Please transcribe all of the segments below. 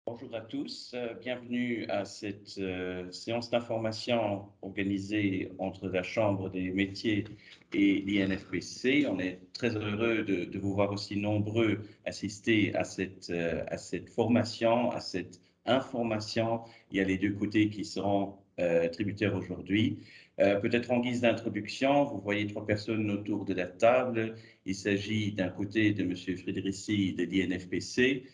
Bonjour à tous, bienvenue à cette séance d'information organisée entre la Chambre des métiers et l'INFPC. On est très heureux de vous voir aussi nombreux assister à cette formation, à cette information. Il y a les deux côtés qui seront tributaires aujourd'hui. Peut-être en guise d'introduction, vous voyez trois personnes autour de la table. Il s'agit d'un côté de M. Frédérici de l'INFPC,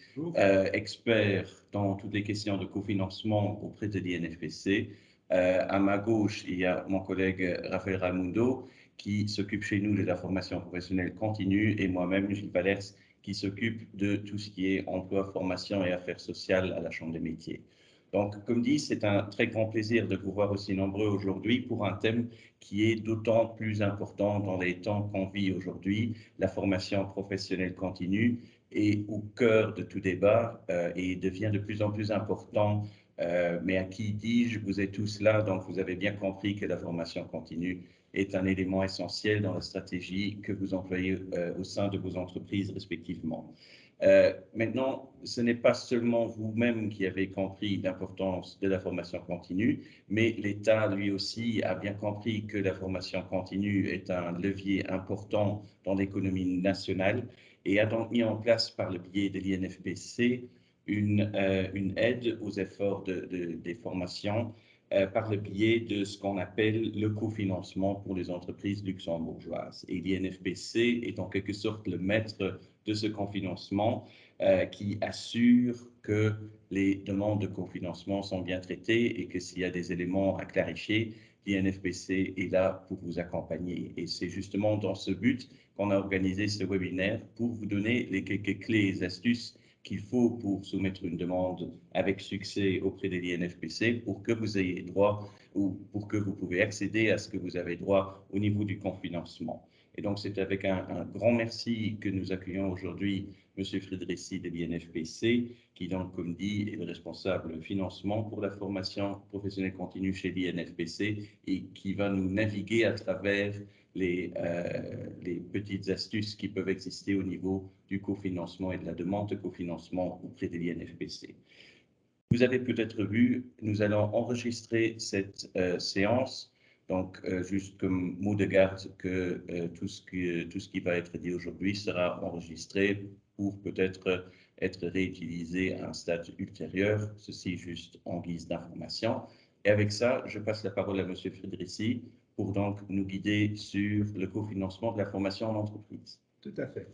expert dans toutes les questions de cofinancement auprès de l'INFPC. À ma gauche, il y a mon collègue Raphaël Ramundo qui s'occupe chez nous de la formation professionnelle continue et moi-même, Gilles Valers, qui s'occupe de tout ce qui est emploi, formation et affaires sociales à la Chambre des métiers. Donc, comme dit, c'est un très grand plaisir de vous voir aussi nombreux aujourd'hui pour un thème qui est d'autant plus important dans les temps qu'on vit aujourd'hui, la formation professionnelle continue, est au cœur de tout débat et devient de plus en plus important. Mais à qui dis-je, vous êtes tous là, donc vous avez bien compris que la formation continue est un élément essentiel dans la stratégie que vous employez au sein de vos entreprises respectivement. Maintenant, ce n'est pas seulement vous-même qui avez compris l'importance de la formation continue, mais l'État, lui aussi, a bien compris que la formation continue est un levier important dans l'économie nationale et a donc mis en place par le biais de l'INFPC une aide aux efforts des formations par le biais de ce qu'on appelle le cofinancement pour les entreprises luxembourgeoises. Et l'INFPC est en quelque sorte le maître de ce cofinancement qui assure que les demandes de cofinancement sont bien traitées et que s'il y a des éléments à clarifier, l'INFPC est là pour vous accompagner. Et c'est justement dans ce but qu'on a organisé ce webinaire pour vous donner les quelques clés et astuces qu'il faut pour soumettre une demande avec succès auprès de l'INFPC pour que vous ayez droit ou pour que vous pouvez accéder à ce que vous avez droit au niveau du cofinancement. Et donc, c'est avec un grand merci que nous accueillons aujourd'hui M. Frédérici de l'INFPC, qui donc, comme dit, est le responsable financement pour la formation professionnelle continue chez l'INFPC et qui va nous naviguer à travers les petites astuces qui peuvent exister au niveau du cofinancement et de la demande de cofinancement auprès de l'INFPC. Vous avez peut-être vu, nous allons enregistrer cette séance. Donc, juste comme mot de garde que tout ce qui va être dit aujourd'hui sera enregistré pour peut-être être réutilisé à un stade ultérieur, ceci juste en guise d'information. Et avec ça, je passe la parole à M. Frédérici pour donc nous guider sur le cofinancement de la formation en entreprise. Tout à fait.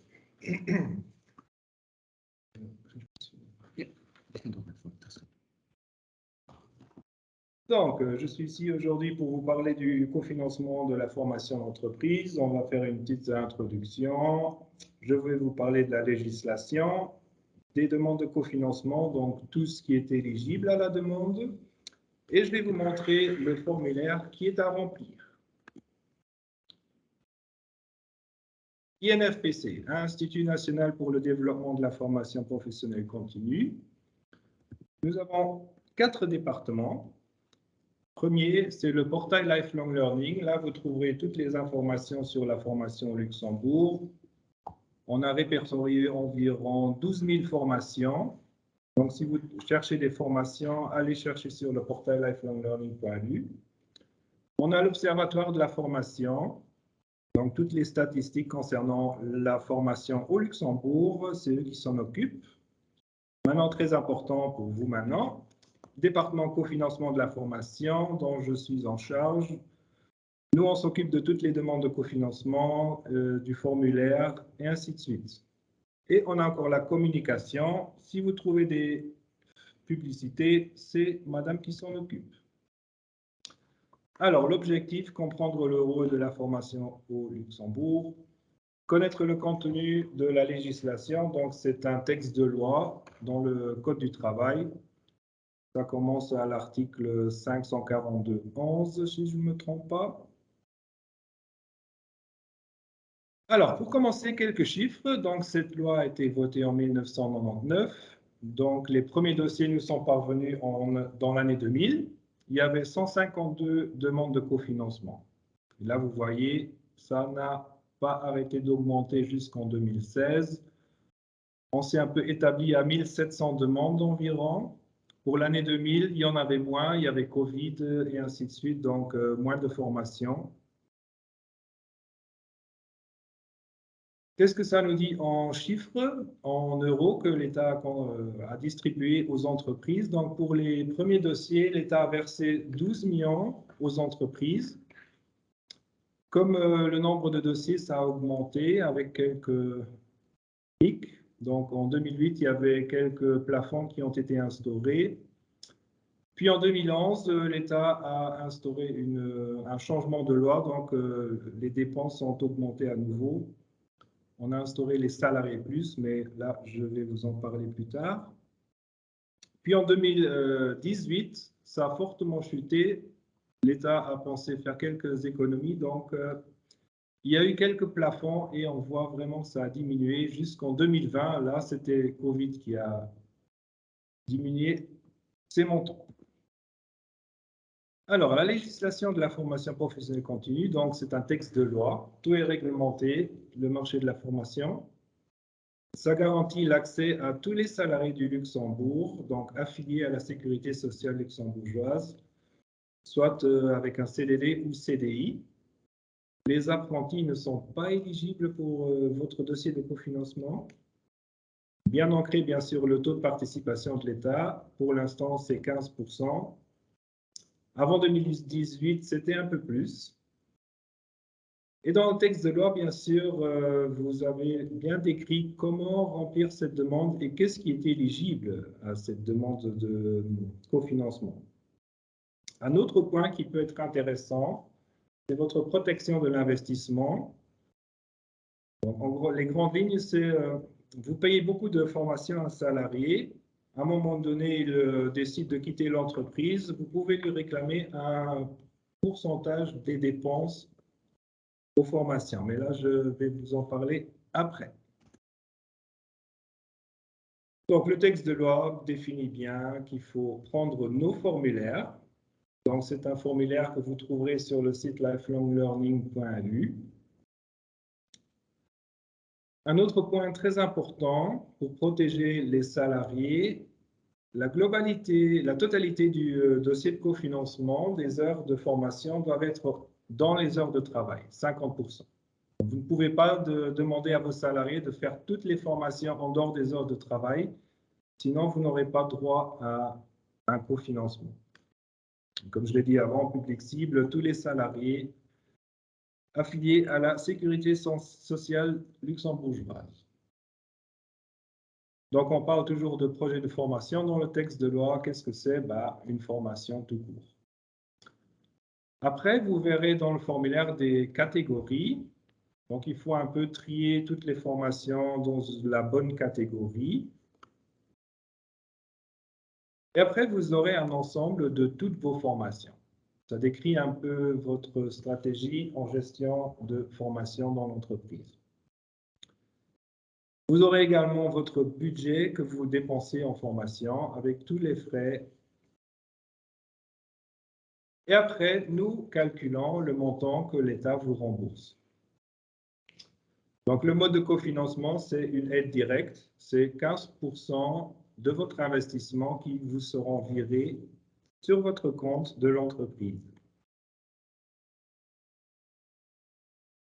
Donc, je suis ici aujourd'hui pour vous parler du cofinancement de la formation d'entreprise. On va faire une petite introduction. Je vais vous parler de la législation, des demandes de cofinancement, donc tout ce qui est éligible à la demande. Et je vais vous montrer le formulaire qui est à remplir. INFPC, Institut national pour le développement de la formation professionnelle continue. Nous avons 4 départements. Premier, c'est le portail Lifelong Learning. Là, vous trouverez toutes les informations sur la formation au Luxembourg. On a répertorié environ 12 000 formations. Donc, si vous cherchez des formations, allez chercher sur le portail lifelonglearning.lu. On a l'Observatoire de la formation. Donc, toutes les statistiques concernant la formation au Luxembourg, c'est eux qui s'en occupent. Maintenant, très important pour vous maintenant, département cofinancement de la formation dont je suis en charge. Nous, on s'occupe de toutes les demandes de cofinancement, du formulaire et ainsi de suite. Et on a encore la communication. Si vous trouvez des publicités, c'est madame qui s'en occupe. Alors, l'objectif, comprendre le rôle de la formation au Luxembourg, connaître le contenu de la législation, donc c'est un texte de loi dans le Code du travail. Ça commence à l'article 542.11, si je ne me trompe pas. Alors, pour commencer, quelques chiffres. Donc, cette loi a été votée en 1999. Donc, les premiers dossiers nous sont parvenus dans l'année 2000. Il y avait 152 demandes de cofinancement. Et là, vous voyez, ça n'a pas arrêté d'augmenter jusqu'en 2016. On s'est un peu établi à 1700 demandes environ. Pour l'année 2000, il y en avait moins, il y avait Covid et ainsi de suite, donc moins de formations. Qu'est-ce que ça nous dit en chiffres, en euros que l'État a distribué aux entreprises? Donc pour les premiers dossiers, l'État a versé 12 millions aux entreprises. Comme le nombre de dossiers, ça a augmenté avec quelques pics. Donc en 2008, il y avait quelques plafonds qui ont été instaurés. Puis en 2011, l'État a instauré un changement de loi, donc les dépenses ont augmenté à nouveau. On a instauré les salariés plus, mais là, je vais vous en parler plus tard. Puis en 2018, ça a fortement chuté. L'État a pensé faire quelques économies, donc il y a eu quelques plafonds et on voit vraiment que ça a diminué jusqu'en 2020. Là, c'était Covid qui a diminué ces montants. Alors, la législation de la formation professionnelle continue, donc c'est un texte de loi. Tout est réglementé, le marché de la formation. Ça garantit l'accès à tous les salariés du Luxembourg, donc affiliés à la sécurité sociale luxembourgeoise, soit avec un CDD ou CDI. Les apprentis ne sont pas éligibles pour votre dossier de cofinancement. Bien ancré, bien sûr, le taux de participation de l'État. Pour l'instant, c'est 15%. Avant 2018, c'était un peu plus. Et dans le texte de loi, bien sûr, vous avez bien décrit comment remplir cette demande et qu'est-ce qui est éligible à cette demande de cofinancement. Un autre point qui peut être intéressant, c'est votre protection de l'investissement. En gros, les grandes lignes, c'est vous payez beaucoup de formation à un salarié. À un moment donné, il décide de quitter l'entreprise. Vous pouvez lui réclamer un pourcentage des dépenses aux formations. Mais là, je vais vous en parler après. Donc, le texte de loi définit bien qu'il faut prendre nos formulaires. Donc, c'est un formulaire que vous trouverez sur le site lifelonglearning.lu. Un autre point très important pour protéger les salariés, la totalité du dossier de cofinancement des heures de formation doivent être dans les heures de travail, 50%. Vous ne pouvez pas demander à vos salariés de faire toutes les formations en dehors des heures de travail, sinon vous n'aurez pas droit à un cofinancement. Comme je l'ai dit avant, public cible, tous les salariés affiliés à la sécurité sociale luxembourgeoise. Donc, on parle toujours de projet de formation dans le texte de loi. Qu'est-ce que c'est? Une formation tout court. Après, vous verrez dans le formulaire des catégories. Donc, il faut un peu trier toutes les formations dans la bonne catégorie. Et après, vous aurez un ensemble de toutes vos formations. Ça décrit un peu votre stratégie en gestion de formation dans l'entreprise. Vous aurez également votre budget que vous dépensez en formation avec tous les frais. Et après, nous calculons le montant que l'État vous rembourse. Donc, le mode de cofinancement, c'est une aide directe. C'est 15% de votre investissement qui vous seront virés sur votre compte de l'entreprise.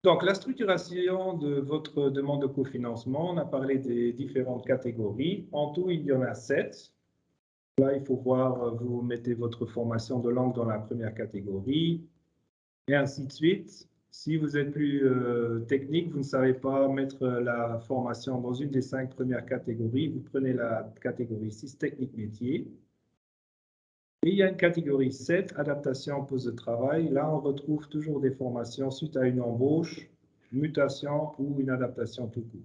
Donc, la structuration de votre demande de cofinancement, on a parlé des différentes catégories. En tout, il y en a 7. Là, il faut voir, vous mettez votre formation de langue dans la première catégorie, et ainsi de suite. Si vous êtes plus technique, vous ne savez pas mettre la formation dans une des 5 premières catégories, vous prenez la catégorie 6, technique métier. Et il y a une catégorie 7, adaptation en poste de travail. Là, on retrouve toujours des formations suite à une embauche, mutation ou une adaptation tout court.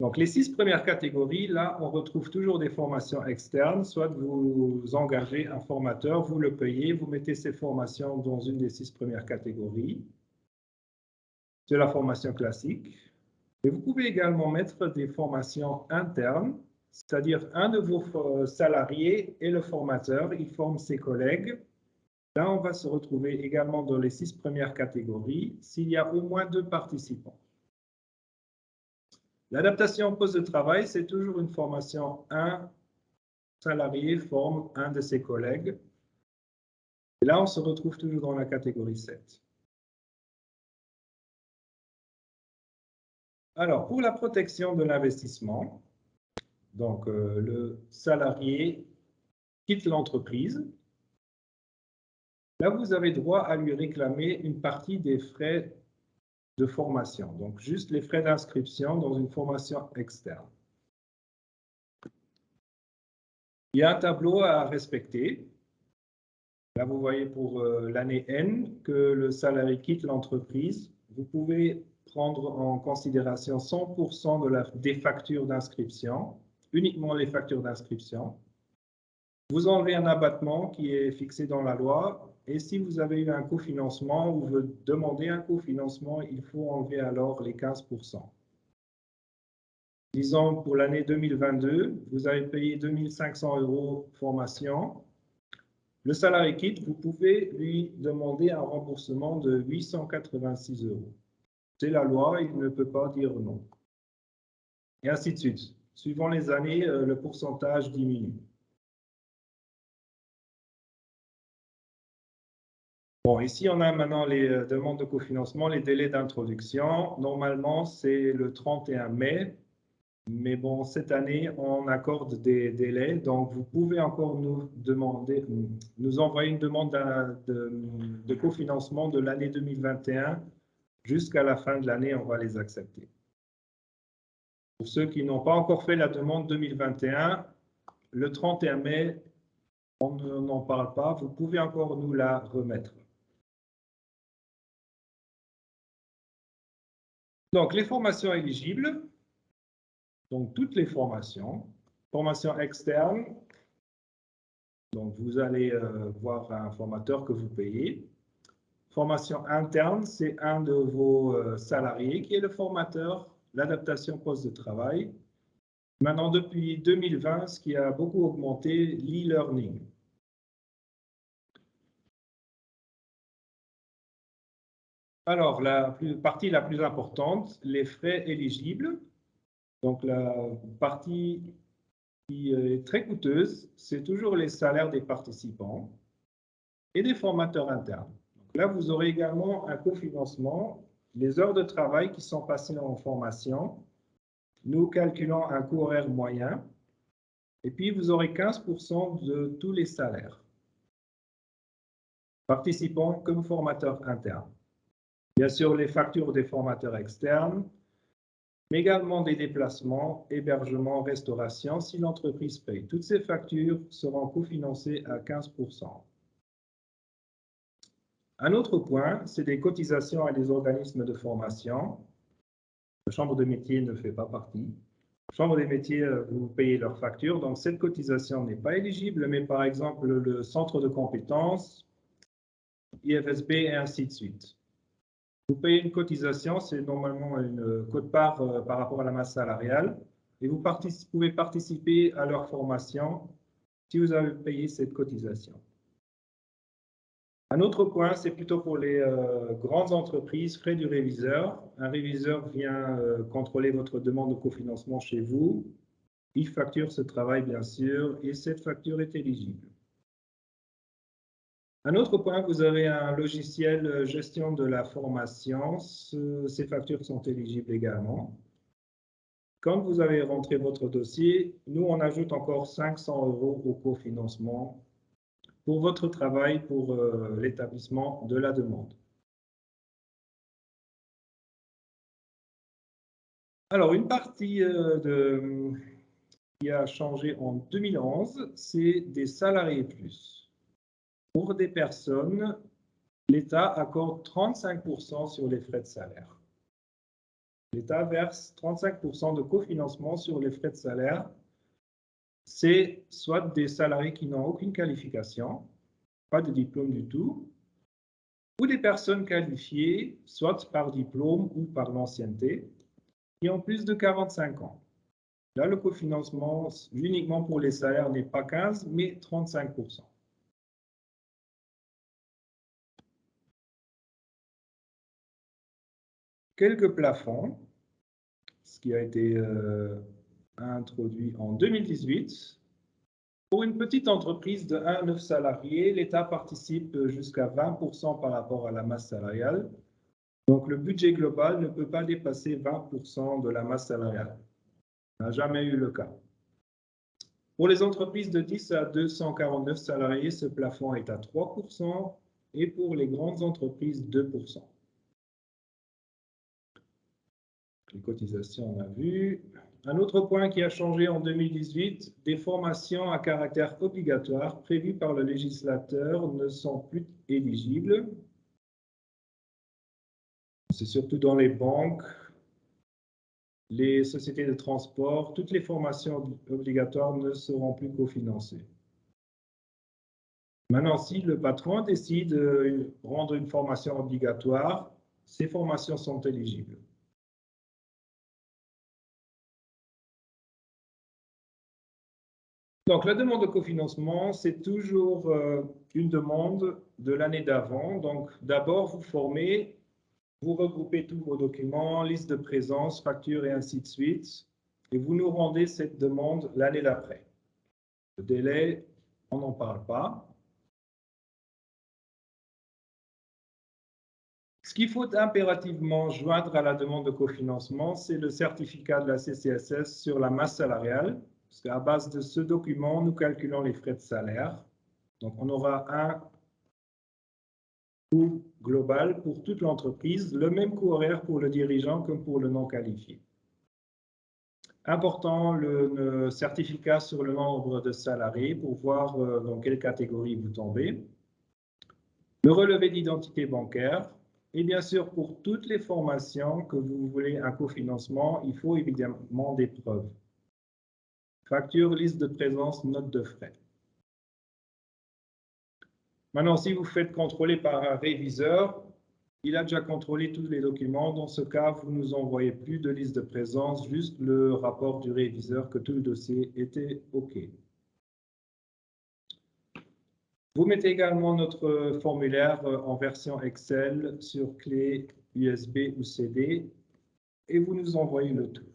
Donc, les 6 premières catégories, là, on retrouve toujours des formations externes, soit vous engagez un formateur, vous le payez, vous mettez ces formations dans une des 6 premières catégories. C'est la formation classique. Et vous pouvez également mettre des formations internes, c'est-à-dire un de vos salariés est le formateur, il forme ses collègues. Là, on va se retrouver également dans les 6 premières catégories s'il y a au moins 2 participants. L'adaptation au poste de travail, c'est toujours une formation. Un salarié forme un de ses collègues. Et là, on se retrouve toujours dans la catégorie 7. Alors, pour la protection de l'investissement, donc le salarié quitte l'entreprise. Là, vous avez droit à lui réclamer une partie des frais de formation, donc juste les frais d'inscription dans une formation externe. Il y a un tableau à respecter. Là, vous voyez pour l'année N que le salarié quitte l'entreprise. Vous pouvez prendre en considération 100% des factures d'inscription, uniquement les factures d'inscription. Vous enlevez un abattement qui est fixé dans la loi. Et si vous avez eu un cofinancement ou vous demandez un cofinancement, il faut enlever alors les 15%. Disons, pour l'année 2022, vous avez payé 2 500 € formation. Le salarié quitte, vous pouvez lui demander un remboursement de 886 €. C'est la loi, il ne peut pas dire non. Et ainsi de suite. Suivant les années, le pourcentage diminue. Bon, ici, on a maintenant les demandes de cofinancement, les délais d'introduction. Normalement, c'est le 31 mai. Mais bon, cette année, on accorde des délais. Donc, vous pouvez encore nous envoyer une demande de cofinancement de l'année 2021. Jusqu'à la fin de l'année, on va les accepter. Pour ceux qui n'ont pas encore fait la demande 2021, le 31 mai, on n'en parle pas. Vous pouvez encore nous la remettre. Donc, les formations éligibles. Donc, toutes les formations. Formation externe. Donc, vous allez voir un formateur que vous payez. Formation interne, c'est un de vos salariés qui est le formateur, l'adaptation poste de travail. Maintenant, depuis 2020, ce qui a beaucoup augmenté, l'e-learning. Alors, la partie la plus importante, les frais éligibles. Donc, la partie qui est très coûteuse, c'est toujours les salaires des participants et des formateurs internes. Donc là, vous aurez également un cofinancement, les heures de travail qui sont passées en formation. Nous calculons un coût horaire moyen. Et puis, vous aurez 15% de tous les salaires, participants comme formateurs internes. Bien sûr, les factures des formateurs externes, mais également des déplacements, hébergements, restauration, si l'entreprise paye. Toutes ces factures seront cofinancées à 15%. Un autre point, c'est des cotisations à des organismes de formation. La Chambre de métier ne fait pas partie. La Chambre des métiers, vous payez leurs factures, donc cette cotisation n'est pas éligible, mais par exemple, le centre de compétences, IFSB et ainsi de suite. Vous payez une cotisation, c'est normalement une quote-part par rapport à la masse salariale, et vous pouvez participer à leur formation si vous avez payé cette cotisation. Un autre point, c'est plutôt pour les grandes entreprises, frais du réviseur. Un réviseur vient contrôler votre demande de cofinancement chez vous. Il facture ce travail, bien sûr, et cette facture est éligible. Un autre point, vous avez un logiciel gestion de la formation. Ces factures sont éligibles également. Quand vous avez rentré votre dossier, nous, on ajoute encore 500 € au cofinancement pour votre travail, pour l'établissement de la demande. Alors, une partie qui a changé en 2011, c'est des salariés plus. Pour des personnes, l'État accorde 35% sur les frais de salaire. L'État verse 35% de cofinancement sur les frais de salaire. C'est soit des salariés qui n'ont aucune qualification, pas de diplôme du tout, ou des personnes qualifiées, soit par diplôme ou par l'ancienneté, qui ont plus de 45 ans. Là, le cofinancement uniquement pour les salaires n'est pas 15, mais 35%. Quelques plafonds. Ce qui a été introduit en 2018. Pour une petite entreprise de 1 à 9 salariés, l'État participe jusqu'à 20% par rapport à la masse salariale. Donc, le budget global ne peut pas dépasser 20% de la masse salariale. Ça n'a jamais eu le cas. Pour les entreprises de 10 à 249 salariés, ce plafond est à 3% et pour les grandes entreprises, 2%. Les cotisations, on a vu. Un autre point qui a changé en 2018, des formations à caractère obligatoire prévues par le législateur ne sont plus éligibles. C'est surtout dans les banques, les sociétés de transport, toutes les formations obligatoires ne seront plus cofinancées. Maintenant, si le patron décide de rendre une formation obligatoire, ces formations sont éligibles. Donc, la demande de cofinancement, c'est toujours une demande de l'année d'avant. Donc, d'abord, vous formez, vous regroupez tous vos documents, liste de présence, facture et ainsi de suite, et vous nous rendez cette demande l'année d'après. Le délai, on n'en parle pas. Ce qu'il faut impérativement joindre à la demande de cofinancement, c'est le certificat de la CCSS sur la masse salariale. Parce qu'à base de ce document, nous calculons les frais de salaire. Donc, on aura un coût global pour toute l'entreprise, le même coût horaire pour le dirigeant comme pour le non qualifié. Important, le certificat sur le nombre de salariés pour voir dans quelle catégorie vous tombez. Le relevé d'identité bancaire. Et bien sûr, pour toutes les formations que vous voulez un cofinancement, il faut évidemment des preuves. Facture, liste de présence, note de frais. Maintenant, si vous faites contrôler par un réviseur, il a déjà contrôlé tous les documents. Dans ce cas, vous ne nous envoyez plus de liste de présence, juste le rapport du réviseur que tout le dossier était OK. Vous mettez également notre formulaire en version Excel sur clé USB ou CD et vous nous envoyez le tout.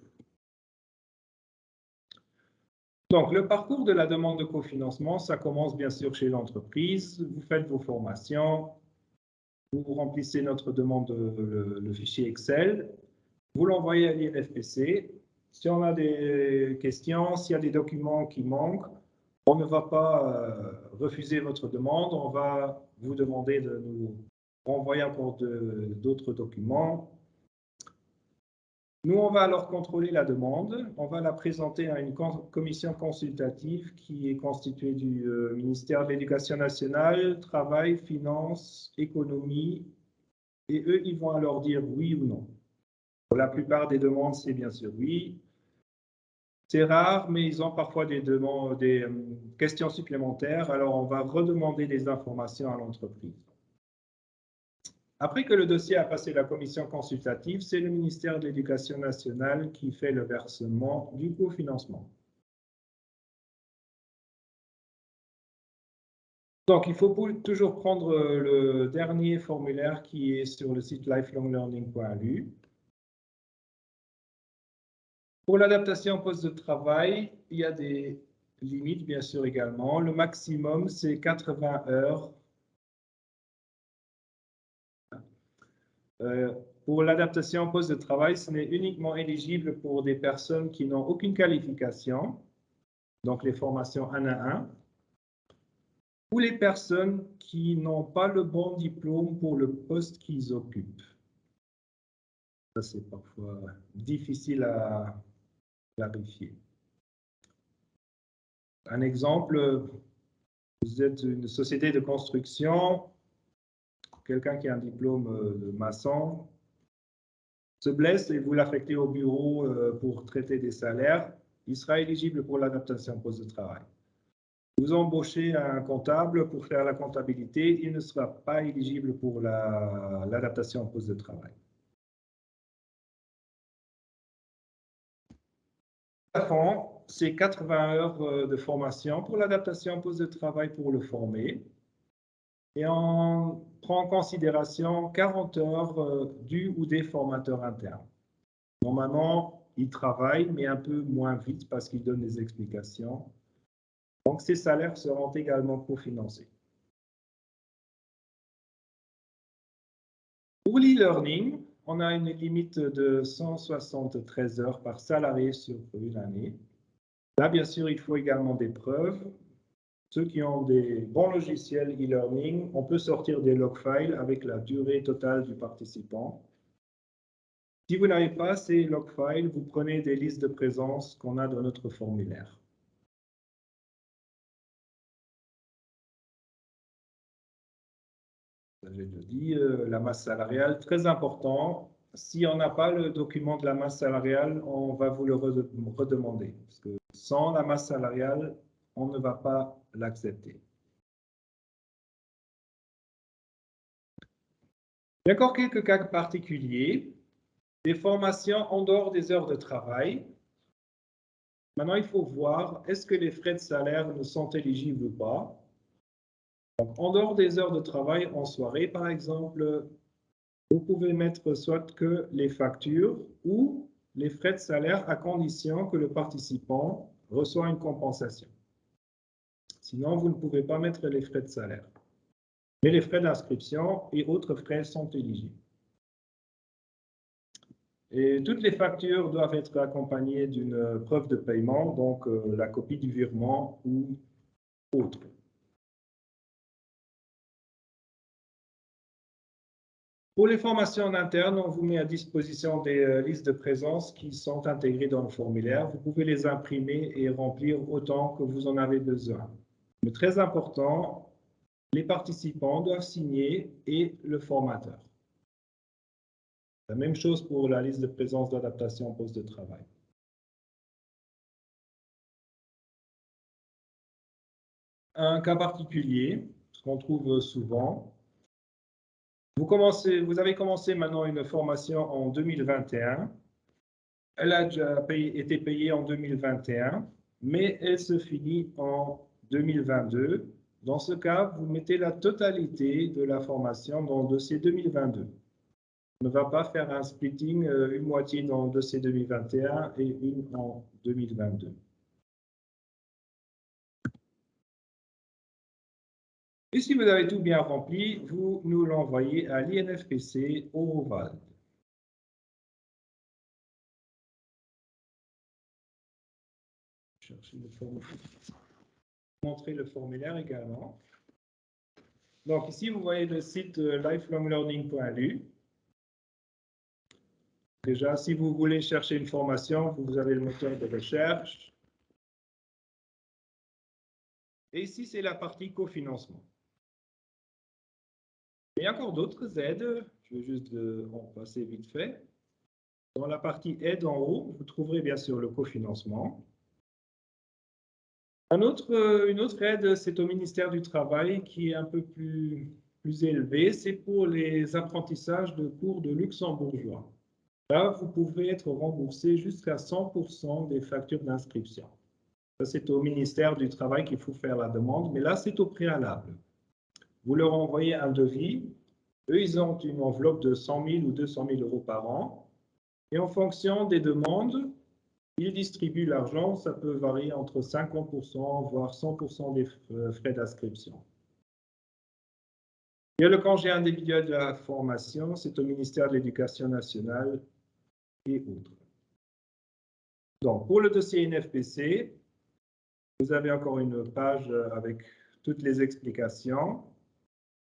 Donc, le parcours de la demande de cofinancement, ça commence bien sûr chez l'entreprise. Vous faites vos formations, vous remplissez notre demande, le fichier Excel, vous l'envoyez à l'INFPC. Si on a des questions, s'il y a des documents qui manquent, on ne va pas refuser votre demande, on va vous demander de nous renvoyer encore d'autres documents. Nous, on va alors contrôler la demande, on va la présenter à une commission consultative qui est constituée du ministère de l'Éducation nationale, Travail, Finances, Économie, et eux, ils vont alors dire oui ou non. Pour la plupart des demandes, c'est bien sûr oui. C'est rare, mais ils ont parfois des questions supplémentaires, alors on va redemander des informations à l'entreprise. Après que le dossier a passé la commission consultative, c'est le ministère de l'Éducation nationale qui fait le versement du cofinancement. Donc, il faut toujours prendre le dernier formulaire qui est sur le site lifelonglearning.lu. Pour l'adaptation au poste de travail, il y a des limites, bien sûr, également. Le maximum, c'est 80 heures. Pour l'adaptation au poste de travail, ce n'est uniquement éligible pour des personnes qui n'ont aucune qualification, donc les formations 1 à 1, ou les personnes qui n'ont pas le bon diplôme pour le poste qu'ils occupent. Ça, c'est parfois difficile à clarifier. Un exemple, vous êtes une société de construction, quelqu'un qui a un diplôme de maçon se blesse et vous l'affectez au bureau pour traiter des salaires, il sera éligible pour l'adaptation au poste de travail. Vous embauchez un comptable pour faire la comptabilité, il ne sera pas éligible pour l'adaptation au poste de travail. À fond, c'est 80 heures de formation pour l'adaptation au poste de travail pour le former. Et on prend en considération 40 heures du ou des formateurs internes. Normalement, ils travaillent, mais un peu moins vite parce qu'ils donnent des explications. Donc, ces salaires seront également cofinancés. Pour l'e-learning, on a une limite de 173 heures par salarié sur une année. Là, bien sûr, il faut également des preuves. Ceux qui ont des bons logiciels e-learning, on peut sortir des log files avec la durée totale du participant. Si vous n'avez pas ces log files, vous prenez des listes de présence qu'on a dans notre formulaire. J'ai déjà dit, la masse salariale, très important. Si on n'a pas le document de la masse salariale, on va vous le redemander. Parce que sans la masse salariale, on ne va pas l'accepter. Il y a encore quelques cas particuliers. Des formations en dehors des heures de travail. Maintenant, il faut voir, est-ce que les frais de salaire ne sont éligibles ou pas? Donc, en dehors des heures de travail, en soirée, par exemple, vous pouvez mettre soit que les factures ou les frais de salaire à condition que le participant reçoit une compensation. Sinon, vous ne pouvez pas mettre les frais de salaire. Mais les frais d'inscription et autres frais sont éligibles. Et toutes les factures doivent être accompagnées d'une preuve de paiement, donc la copie du virement ou autre. Pour les formations en interne, on vous met à disposition des listes de présence qui sont intégrées dans le formulaire. Vous pouvez les imprimer et remplir autant que vous en avez besoin. Mais très important, les participants doivent signer et le formateur. La même chose pour la liste de présence d'adaptation au poste de travail. Un cas particulier, ce qu'on trouve souvent, vous avez commencé maintenant une formation en 2021. Elle a déjà été payée en 2021, mais elle se finit en 2022. Dans ce cas, vous mettez la totalité de la formation dans le dossier 2022. On ne va pas faire un splitting, une moitié dans le dossier 2021 et une en 2022. Et si vous avez tout bien rempli, vous nous l'envoyez à l'INFPC au Roval. Chercher le formulaire. Montrer le formulaire également. Donc ici, vous voyez le site lifelonglearning.lu. Déjà, si vous voulez chercher une formation, vous avez le moteur de recherche. Et ici, c'est la partie cofinancement. Il y a encore d'autres aides. Je vais juste en passer vite fait. Dans la partie aide en haut, vous trouverez bien sûr le cofinancement. Une autre aide, c'est au ministère du Travail qui est un peu plus élevée. C'est pour les apprentissages de cours de luxembourgeois. Là, vous pouvez être remboursé jusqu'à 100% des factures d'inscription. Ça, c'est au ministère du Travail qu'il faut faire la demande, mais là, c'est au préalable. Vous leur envoyez un devis. Eux, ils ont une enveloppe de 100 000 ou 200 000 euros par an. Et en fonction des demandes, ils distribuent l'argent. Ça peut varier entre 50%, voire 100% des frais d'inscription. Il y a le congé individuel de la formation. C'est au ministère de l'Éducation nationale et autres. Donc, pour le dossier INFPC, vous avez encore une page avec toutes les explications.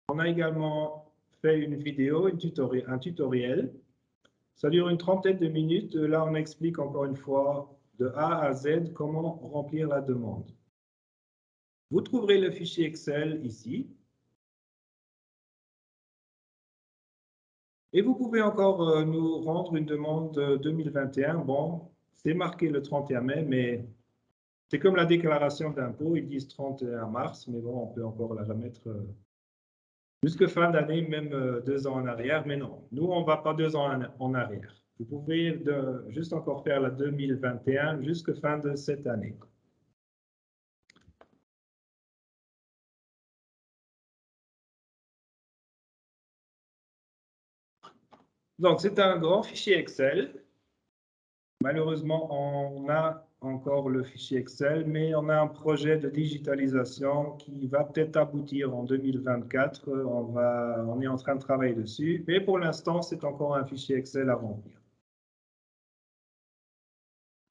On a également fait une vidéo, un tutoriel. Ça dure une trentaine de minutes. Là, on explique encore une fois de A à Z comment remplir la demande. Vous trouverez le fichier Excel ici. Et vous pouvez encore nous rendre une demande 2021. Bon, c'est marqué le 31 mai, mais c'est comme la déclaration d'impôt. Ils disent 31 mars, mais bon, on peut encore la remettre jusqu'à fin d'année, même 2 ans en arrière. Mais non, nous, on ne va pas 2 ans en arrière. Vous pouvez juste encore faire la 2021 jusqu'à fin de cette année. Donc, c'est un grand fichier Excel. Malheureusement, on a encore le fichier Excel, mais on a un projet de digitalisation qui va peut-être aboutir en 2024. On est en train de travailler dessus, mais pour l'instant, c'est encore un fichier Excel à remplir.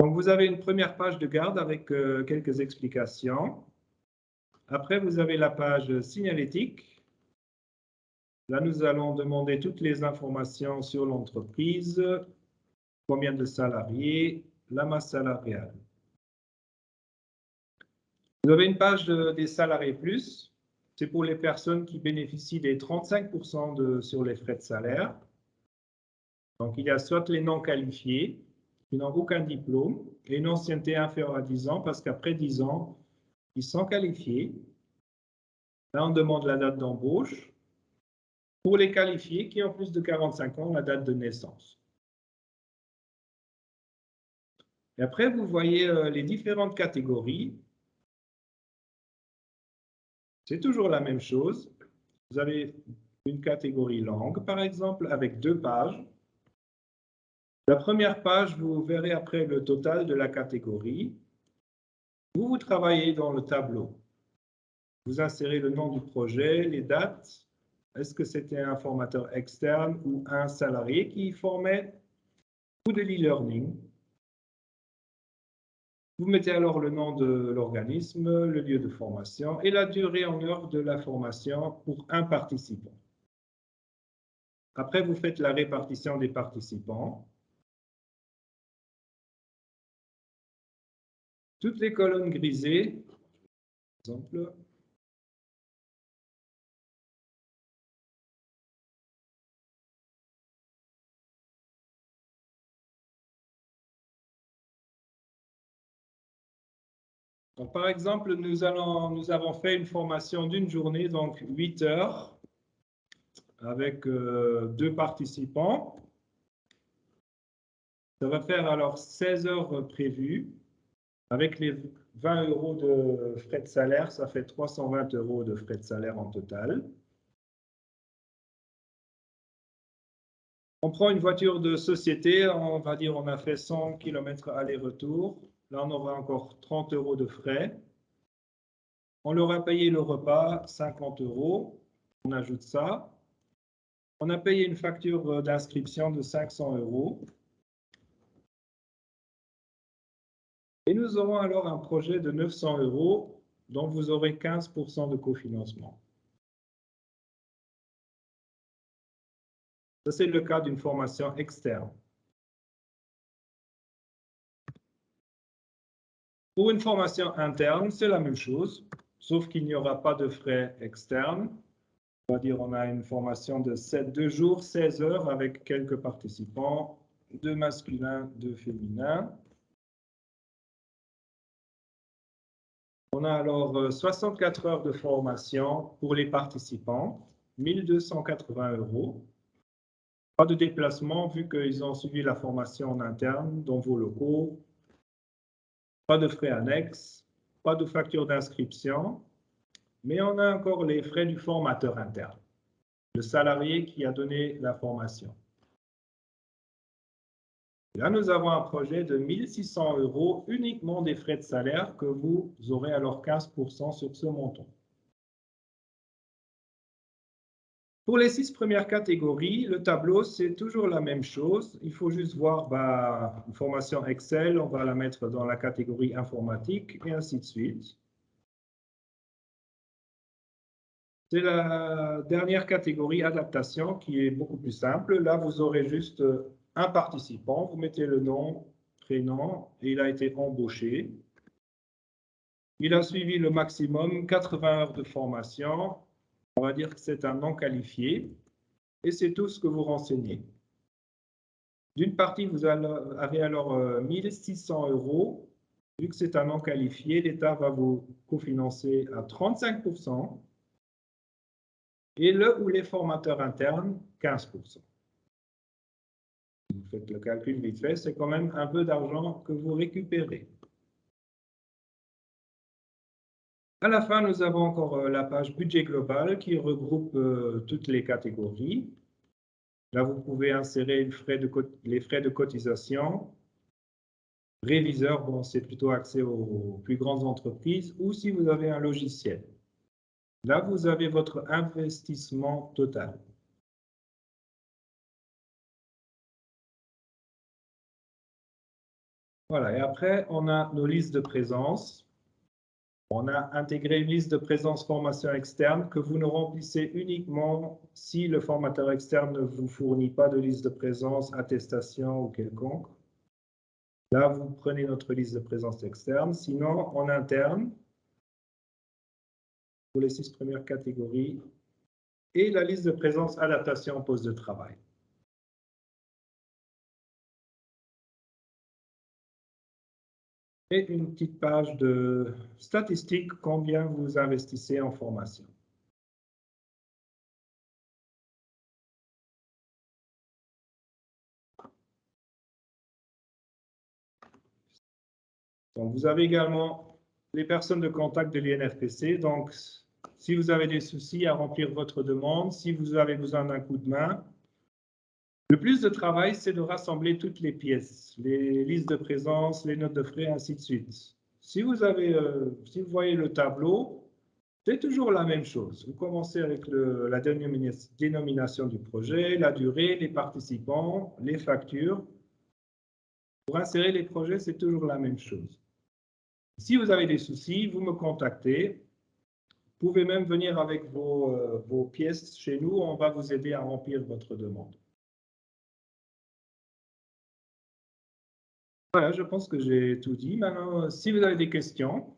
Donc, vous avez une première page de garde avec quelques explications. Après, vous avez la page signalétique. Là, nous allons demander toutes les informations sur l'entreprise, combien de salariés, la masse salariale. Vous avez une page des salariés plus. C'est pour les personnes qui bénéficient des 35% sur les frais de salaire. Donc, il y a soit les non qualifiés, qui n'ont aucun diplôme, et une ancienneté inférieure à 10 ans, parce qu'après 10 ans, ils sont qualifiés. Là, on demande la date d'embauche. Pour les qualifiés qui ont plus de 45 ans, la date de naissance. Et après, vous voyez les différentes catégories. C'est toujours la même chose. Vous avez une catégorie langue, par exemple, avec 2 pages. La première page, vous verrez après le total de la catégorie. Vous travaillez dans le tableau. Vous insérez le nom du projet, les dates. Est-ce que c'était un formateur externe ou un salarié qui formait ou de l'e-learning? Vous mettez alors le nom de l'organisme, le lieu de formation et la durée en heures de la formation pour un participant. Après, vous faites la répartition des participants. Toutes les colonnes grisées, par exemple, donc, par exemple, nous avons fait une formation d'une journée, donc 8 heures, avec 2 participants. Ça va faire alors 16 heures prévues. Avec les 20 € de frais de salaire, ça fait 320 € de frais de salaire en total. On prend une voiture de société, on va dire on a fait 100 km aller-retour. Là, on aura encore 30 € de frais. On leur a payé le repas, 50 €. On ajoute ça. On a payé une facture d'inscription de 500 €. Et nous aurons alors un projet de 900 € dont vous aurez 15% de cofinancement. Ça, c'est le cas d'une formation externe. Pour une formation interne, c'est la même chose, sauf qu'il n'y aura pas de frais externes. On va dire on a une formation de 2 jours, 16 heures avec quelques participants, 2 masculins, 2 féminins. On a alors 64 heures de formation pour les participants, 1 280 €. Pas de déplacement vu qu'ils ont suivi la formation en interne dans vos locaux. Pas de frais annexes, pas de facture d'inscription, mais on a encore les frais du formateur interne, le salarié qui a donné la formation. Et là, nous avons un projet de 1 600 € uniquement des frais de salaire que vous aurez alors 15% sur ce montant. Pour les 6 premières catégories, le tableau, c'est toujours la même chose. Il faut juste voir une formation Excel, on va la mettre dans la catégorie informatique et ainsi de suite. C'est la dernière catégorie adaptation qui est beaucoup plus simple. Là, vous aurez juste un participant, vous mettez le nom, prénom, et il a été embauché. Il a suivi le maximum 80 heures de formation. On va dire que c'est un non qualifié. Et c'est tout ce que vous renseignez. D'une partie, vous avez alors 1 600 €. Vu que c'est un non qualifié, l'État va vous cofinancer à 35%. Et le ou les formateurs internes, 15%. Vous faites le calcul vite fait, c'est quand même un peu d'argent que vous récupérez. À la fin, nous avons encore la page budget global qui regroupe toutes les catégories. Là, vous pouvez insérer les frais de cotisation. Réviseur, bon, c'est plutôt accès aux plus grandes entreprises, ou si vous avez un logiciel. Là, vous avez votre investissement total. Voilà, et après, on a nos listes de présence. On a intégré une liste de présence formation externe que vous ne remplissez uniquement si le formateur externe ne vous fournit pas de liste de présence, attestation ou quelconque. Là, vous prenez notre liste de présence externe. Sinon, en interne, pour les 6 premières catégories, et la liste de présence adaptation en poste de travail. Et une petite page de statistiques, combien vous investissez en formation. Donc, vous avez également les personnes de contact de l'INFPC. Donc, si vous avez des soucis à remplir votre demande, si vous avez besoin d'un coup de main, le plus de travail, c'est de rassembler toutes les pièces, les listes de présence, les notes de frais, ainsi de suite. Si vous voyez le tableau, c'est toujours la même chose. Vous commencez avec la dénomination du projet, la durée, les participants, les factures. Pour insérer les projets, c'est toujours la même chose. Si vous avez des soucis, vous me contactez. Vous pouvez même venir avec vos pièces chez nous. On va vous aider à remplir votre demande. Voilà, je pense que j'ai tout dit. Maintenant, si vous avez des questions,